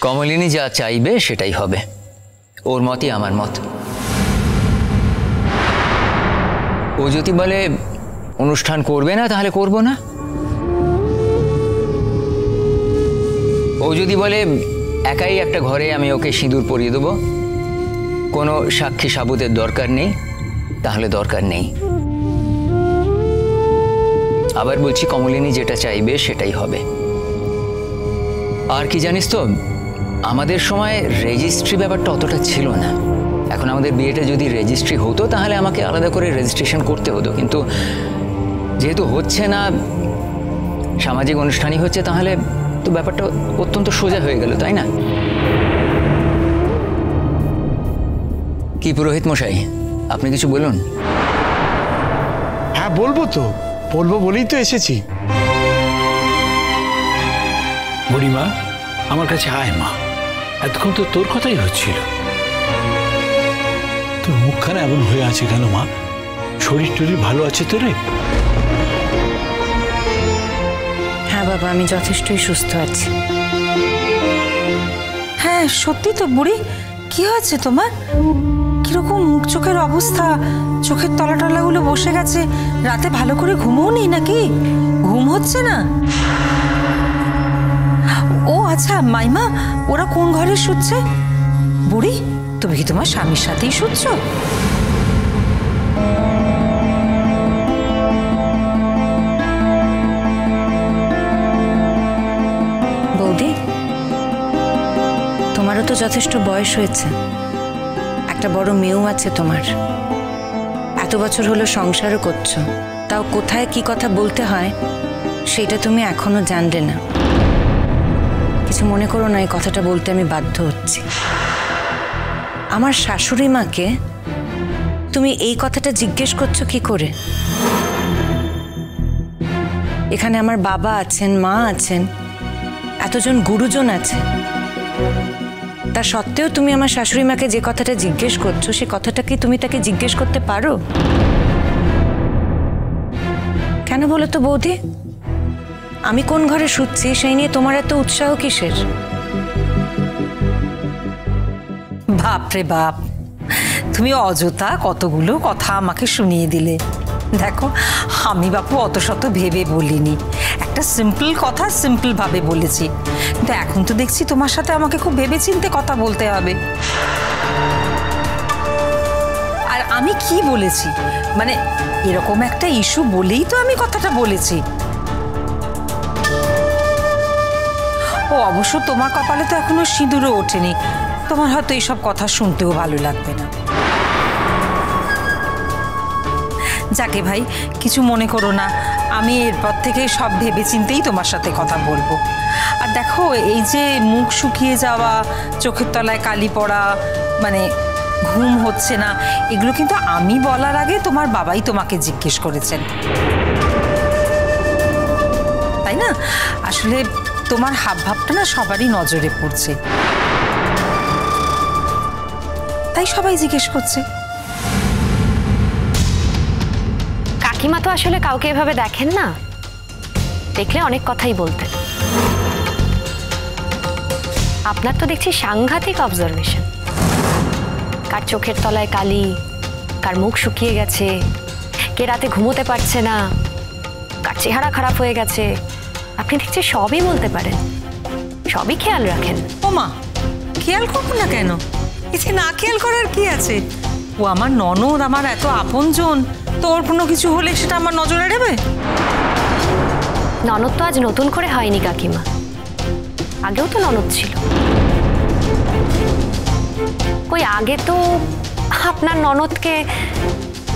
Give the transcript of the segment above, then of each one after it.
কমলিনী যা চাইবে সেটাই হবে, ওর মতই আমার মত। ও যদি বলে অনুষ্ঠান করবে না তাহলে করব না, ও যদি বলে একাই একটা ঘরে আমি ওকে সিঁদুর পরিয়ে দেবো, কোনো সাক্ষী সাবুতের দরকার নেই, তাহলে দরকার নেই। আবার বলছি, কমলিনী যেটা চাইবে সেটাই হবে। আর কি জানিস তো, আমাদের সময় রেজিস্ট্রি ব্যাপারটা অতটা ছিল না। এখন আমাদের বিয়েটা যদি রেজিস্ট্রি হতো তাহলে আমাকে আলাদা করে রেজিস্ট্রেশন করতে হতো, কিন্তু যেহেতু হচ্ছে না, সামাজিক অনুষ্ঠানই হচ্ছে, তাহলে তো ব্যাপারটা অত্যন্ত সোজা হয়ে গেল, তাই না? কি পুরোহিত মশাই, আপনি কিছু বলুন। হ্যাঁ বলবো তো, বলবো বলেই তো এসেছি। বুড়িমা, আমার কাছে আয় মা, এতক্ষণ তো তোর কথাই হচ্ছিল। তোর মুখখানা এমন হয়ে আছে কেন মা? শরীর টরীর ভালো আছে তো রে? হ্যাঁ বাবা, আমি যথেষ্টই সুস্থ আছি। হ্যাঁ সত্যি তো বুড়ি, কি হয়েছে তোমার? কিরকম মুখ চোখের অবস্থা, চোখের তলাটলাগুলো বসে গেছে। রাতে ভালো করে ঘুমও নেই নাকি? ঘুম হচ্ছে না? ও আচ্ছা মাইমা, ওরা কোন ঘরে শুচ্ছে? বুড়ি, তুমি কি তোমার স্বামীর সাথেই শুচ্ছ? বৌদি, তোমারও তো যথেষ্ট বয়স হয়েছে, একটা বড় মেয়েও আছে তোমার। এত বছর হলো সংসারও করছো, তাও কোথায় কি কথা বলতে হয় সেটা তুমি এখনো জানলে না। কিছু মনে করো না, এই কথাটা বলতে আমি বাধ্য হচ্ছি। আমার শাশুড়ি মাকে তুমি এই কথাটা জিজ্ঞেস করছো কি করে? এখানে আমার বাবা আছেন, মা আছেন, এতজন গুরুজন আছে, তা সত্ত্বেও তুমি আমার শাশুড়ি মাকে যে কথাটা জিজ্ঞেস করছো সে কথাটা কি তুমি তাকে জিজ্ঞেস করতে পারো? কেন বলো তো বৌদি? আমি কোন ঘরে শুচ্ছি সেই নিয়ে তোমার এত উৎসাহ কিসের? বাপরে বাপ, তুমি অযথা কতগুলো কথা আমাকে শুনিয়ে দিলে। দেখো, আমি বাপু অত শত ভেবে বলিনি, একটা সিম্পল কথা সিম্পল ভাবে বলেছি, কিন্তু এখন তো দেখছি তোমার সাথে আমাকে খুব ভেবে চিন্তে কথা বলতে হবে। আর আমি কি বলেছি, মানে এরকম একটা ইস্যু বলেই তো আমি কথাটা বলেছি। ও অবশ্য তোমার কপালে তো এখনো সিঁদুরও ওঠেনি, তোমার হয়তো এইসব কথা শুনতেও ভালো লাগবে না। যাকে ভাই, কিছু মনে করো না, আমি এরপর থেকে সব ভেবে চিন্তেই তোমার সাথে কথা বলবো। আর দেখো, এই যে মুখ শুকিয়ে যাওয়া, চোখের তলায় কালি পড়া, মানে ঘুম হচ্ছে না, এগুলো কিন্তু আমি বলার আগে তোমার বাবাই তোমাকে জিজ্ঞেস করেছেন, তাই না? আসলে তোমার হাবভাবটা না সবারই নজরে পড়ছে, তাই সবাই জিজ্ঞেস করছে। কাকিমা তো আসলে কাউকে এভাবে দেখেন না, দেখলে অনেক কথাই বলতেন। আপনার তো দেখছি সাংঘাতিক অবজারভেশন। কার চোখের তলায় কালি, কার মুখ শুকিয়ে গেছে, কে রাতে ঘুমোতে পারছে না, কার চেহারা খারাপ হয়ে গেছে, আপনি দেখছি সবই বলতে পারেন, সবই খেয়াল রাখেন। ও মা, খেয়াল করবো না কেন? এতে না খেয়াল করার কি আছে? ও আমার ননদ, আমার এত আপনজন, তোর কোনো কিছু হলে সেটা আমার নজরে নেবে? ননদ তো আজ নতুন করে হয়নি কাকিমা, আগেও তো ননদ ছিল। কই আগে তো আপনার ননদকে,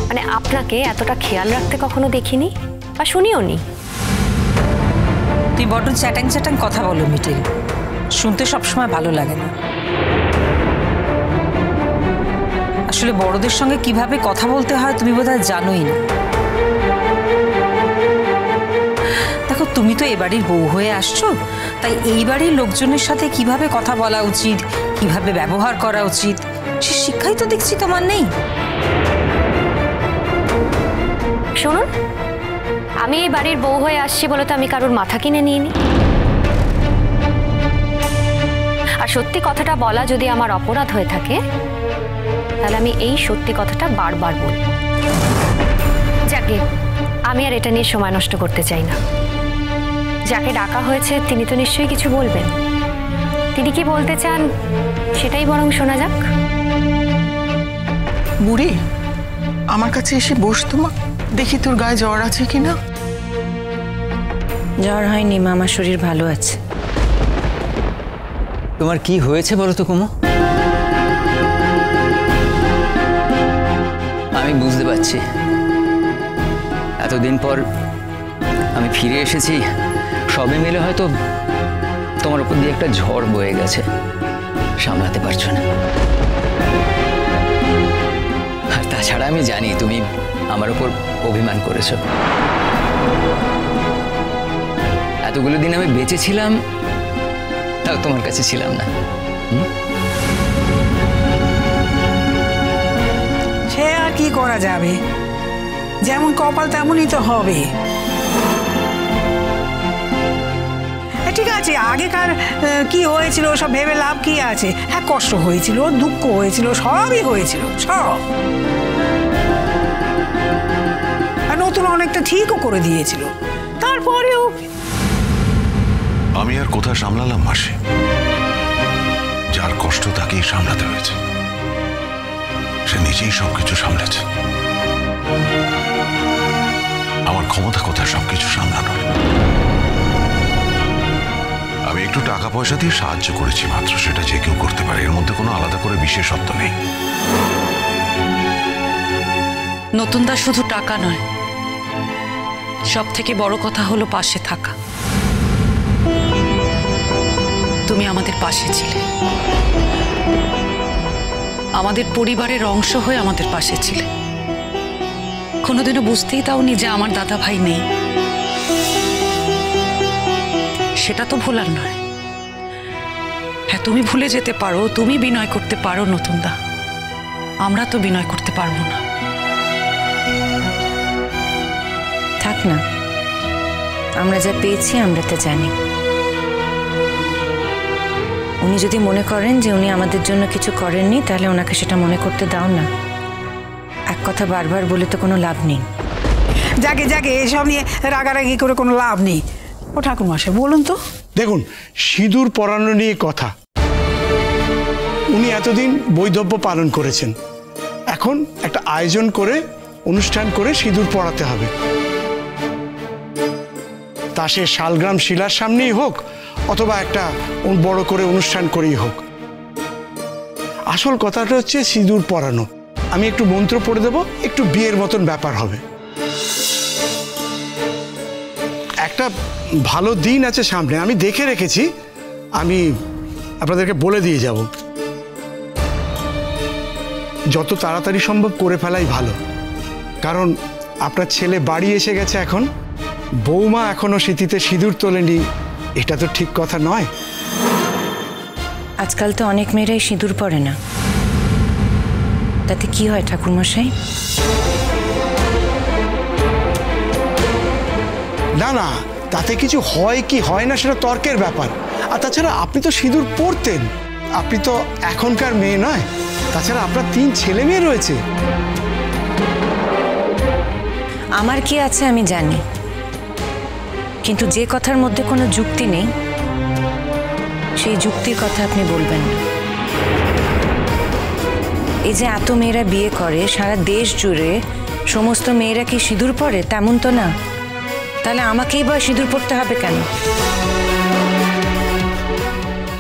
মানে আপনাকে এতটা খেয়াল রাখতে কখনো দেখিনি বা শুনিও নি। তুই বড্ড চ্যাটাং চ্যাটাং কথা বলো মিটেল, শুনতে সবসময় ভালো লাগে না। আসলে বড়দের সঙ্গে কিভাবে কথা বলতে হয় তুমি বোধহয় জানোই না। দেখো, তুমি তো এ বাড়ির বউ হয়ে আসছো, তাই এই বাড়ির লোকজনের সাথে কিভাবে কথা বলা উচিত, কিভাবে ব্যবহার করা উচিত, সে শিক্ষাই তো দেখছি তোমার নেই। শুনুন, আমি এই বাড়ির বউ হয়ে আসছি বলে তো আমি কারোর মাথা কিনে নিইনি। আর সত্যি কথাটা বলা যদি আমার অপরাধ হয়ে থাকে তাহলে আমি এই সত্যি কথাটা বারবার বলব। যাকে আমি আর এটা নিয়ে সময় নষ্ট করতে চাই না। যাকে ডাকা হয়েছে তিনি তো নিশ্চয়ই কিছু বলবেন। তিনি কি বলতে চান সেটাই বরং শোনা যাক। বুড়ি, আমার কাছে এসে বস তো মা, দেখি তোর গায়ে জ্বর আছে কিনা। জ্বর হয়নি মা, আমার শরীর ভালো আছে। তোমার কি হয়েছে বলো তো কুমু? আমি বুঝতে পারছি, এতদিন পর আমি ফিরে এসেছি, সবে মিলে হয়তো তোমার উপর দিয়ে একটা ঝড় বয়ে গেছে, সামলাতে পারছো না। আর তাছাড়া আমি জানি তুমি আমার উপর অভিমান করেছো। এতগুলো দিন আমি বেঁচে ছিলাম, তাও তোমার কাছে ছিলাম না। সে আর কি করা যাবে, যেমন কপাল তেমনই তো হবে। ঠিক আছে, আগেকার কি হয়েছিল সব ভেবে লাভ কি আছে? হ্যাঁ, কষ্ট হয়েছিল, দুঃখ হয়েছিল, সবই হয়েছিল, সব। আর নতুন অনেকটা ঠিকও করে দিয়েছিল, তারপরেও আমি আর কোথায় সামলালাম মাসি? যার কষ্ট তাকেই সামলাতে হয়েছে, সে নিজেই সবকিছু সামলেছে। আমার ক্ষমতা কোথায় সবকিছু সামলানোর? আমি একটু টাকা পয়সা দিয়ে সাহায্য করেছি মাত্র, সেটা যে কেউ করতে পারে, এর মধ্যে কোনো আলাদা করে বিশেষত্ব নেই। নতুনদা, শুধু টাকা নয়, সব থেকে বড় কথা হলো পাশে থাকা। তুমি আমাদের পাশে ছিলে, আমাদের পরিবারের অংশ হয়ে আমাদের পাশে ছিলে। কোনোদিনও বুঝতেই দাওনি যে আমার দাদা ভাই নেই। সেটা তো ভোলার নয়। হ্যাঁ, তুমি ভুলে যেতে পারো, তুমি বিনয় করতে পারো নতুনদা, আমরা তো বিনয় করতে পারবো না। থাক না, আমরা যা পেয়েছি আমরা তা জানি। উনি যদি মনে করেন যে উনি আমাদের জন্য কিছু করেননি, তাহলে ওনাকে সেটা মনে করতে দাও না। এক কথা বারবার বলে তো কোনো লাভ নেই। যাকে যাকে এসব নিয়ে রাগারাগি করে কোনো লাভ নেই। ও ঠাকুরমশাই, বলুন তো। দেখুন, সিঁদুর পরানো নিয়ে কথা। উনি এতদিন বৈধব্য পালন করেছেন, এখন একটা আয়োজন করে অনুষ্ঠান করে সিঁদুর পরাতে হবে। তা সে শালগ্রাম শিলার সামনেই হোক অথবা একটা বড় করে অনুষ্ঠান করেই হোক, আসল কথাটা হচ্ছে সিঁদুর পরানো। আমি একটু মন্ত্র পড়ে দেবো, একটু বিয়ের মতন ব্যাপার হবে। একটা ভালো দিন আছে সামনে, আমি দেখে রেখেছি, আমি আপনাদেরকে বলে দিয়ে যাব। যত তাড়াতাড়ি সম্ভব করে ফেলাই ভালো, কারণ আপনার ছেলে বাড়ি এসে গেছে, এখন বৌমা এখনো স্মৃতিতে সিঁদুর তোলেনি, এটা তো ঠিক কথা নয়। আজকাল তো অনেক মেয়েরাই সিঁদুর পরে না, তাতে কি হয় ঠাকুরমশাই? না না, তাতে কিছু হয় কি হয় না সেটা তর্কের ব্যাপার। আর তাছাড়া আপনি তো সিঁদুর পরতেন, আপনি তো এখনকার মেয়ে নয়। তাছাড়া আপনার 3 ছেলে মেয়ে রয়েছে। আমার কি আছে আমি জানি, কিন্তু যে কথার মধ্যে কোনো যুক্তি নেই সেই যুক্তির কথা আপনি বলবেন না। এই যে এত মেয়েরা বিয়ে করে, সারা দেশ জুড়ে সমস্ত মেয়েরা কি সিঁদুর পরে? তেমন তো না। তাহলে আমাকেই বা সিঁদুর পরতে হবে কেন?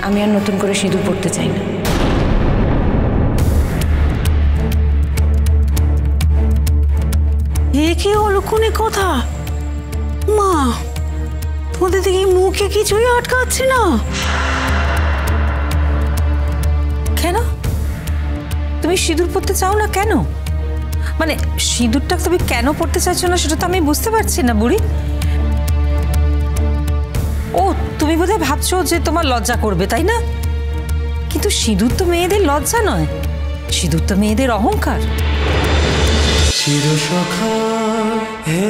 আমি আর নতুন করে সিঁদুর পরতে চাই না। এ কি অলক্ষণে কথা? মা, তোমাদের দেখি মুখে কিছুই আটকাচ্ছে না কেন? তুমি সিঁদুর পরতে চাও না কেন? মানে সিঁদুরটা তুমি কেন পরতে চাইছো না সেটা তো আমি বুঝতে পারছি না বুড়ি। ও, তুমি বোধহয় ভাবছো যে তোমার লজ্জা করবে, তাই না? কিন্তু সিঁদুর তো মেয়েদের লজ্জা নয়, সিঁদুর তো মেয়েদের অহংকার। চিরসখা হে